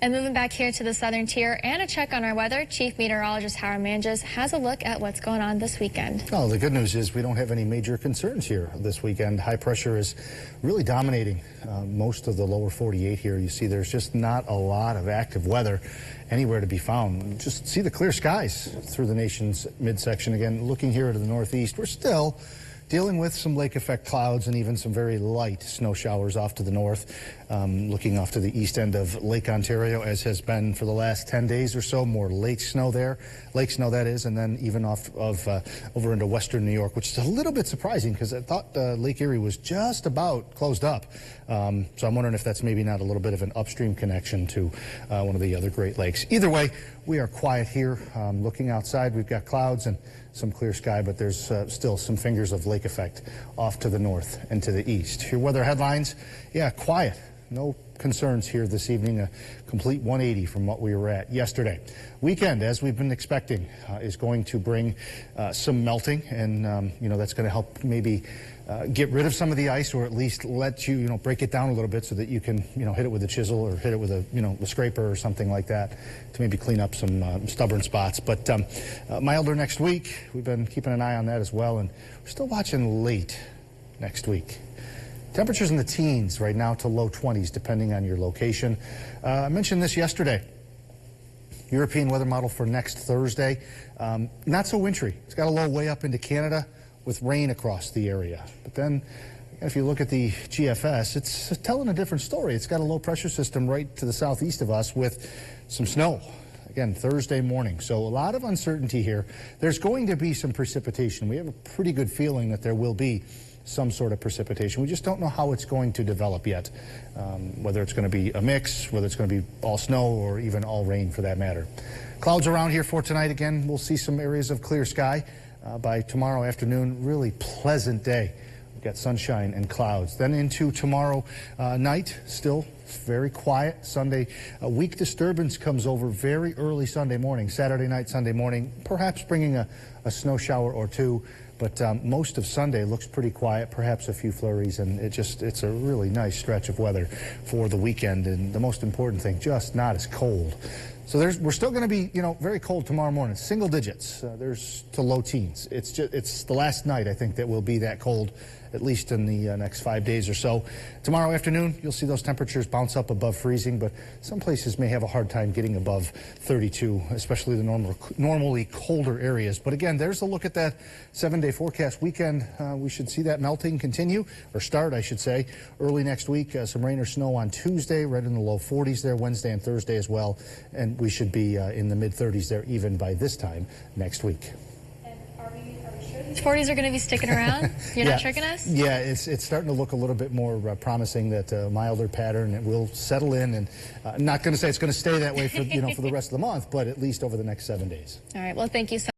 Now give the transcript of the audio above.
And moving back here to the southern tier and a check on our weather, Chief Meteorologist Howard Manges has a look at what's going on this weekend. Oh, the good news is we don't have any major concerns here this weekend. High pressure is really dominating most of the lower 48 here. You see there's just not a lot of active weather anywhere to be found. Just see the clear skies through the nation's midsection. Again, looking here to the northeast, we're still dealing with some lake effect clouds and even some very light snow showers off to the north. Looking off to the east end of Lake Ontario, as has been for the last 10 days or so, more lake snow there. Lake snow, that is, and then even off of over into western New York, which is a little bit surprising because I thought Lake Erie was just about closed up. So I'm wondering if that's maybe not a little bit of an upstream connection to one of the other Great Lakes. Either way, we are quiet here. Looking outside, we've got clouds and some clear sky, but there's still some fingers of lake effect off to the north and to the east. Your weather headlines, yeah, quiet. No concerns here this evening, a complete 180 from what we were at yesterday. Weekend, as we've been expecting, is going to bring some melting, and that's going to help maybe get rid of some of the ice, or at least let you, break it down a little bit so that you can, hit it with a chisel or hit it with a scraper or something like that to maybe clean up some stubborn spots. But milder next week. We've been keeping an eye on that as well, and we're still watching late next week. Temperatures in the teens right now to low 20s, depending on your location. I mentioned this yesterday. European weather model for next Thursday. Not so wintry. It's got a low way up into Canada with rain across the area. But then, if you look at the GFS, it's telling a different story. It's got a low pressure system right to the southeast of us with some snow. Again, Thursday morning. So a lot of uncertainty here. There's going to be some precipitation. We have a pretty good feeling that there will be some sort of precipitation. We just don't know how it's going to develop yet, whether it's going to be a mix, whether it's going to be all snow or even all rain for that matter. Clouds around here for tonight. Again, we'll see some areas of clear sky by tomorrow afternoon. Really pleasant day. We've got sunshine and clouds. Then into tomorrow night, still very quiet. Sunday, a weak disturbance comes over very early Sunday morning, Saturday night, Sunday morning, perhaps bringing a snow shower or two. But most of Sunday looks pretty quiet, perhaps a few flurries, and it's a really nice stretch of weather for the weekend. And the most important thing, just not as cold. So we're still going to be, very cold tomorrow morning, single digits. There's to low teens. It's the last night, I think, that will be that cold, at least in the next 5 days or so. Tomorrow afternoon, you'll see those temperatures bounce up above freezing, but some places may have a hard time getting above 32, especially the normally colder areas. But again, there's a look at that 7-day forecast. Weekend, we should see that melting continue, or start, I should say, early next week. Some rain or snow on Tuesday, right in the low 40s there, Wednesday and Thursday as well. And we should be in the mid-30s there even by this time next week. And are we sure these 40s are going to be sticking around? You're not tricking us? Yeah, it's starting to look a little bit more promising, that milder pattern. It will settle in, and I'm not going to say it's going to stay that way for for the rest of the month, but at least over the next 7 days. All right. Well, thank you so much.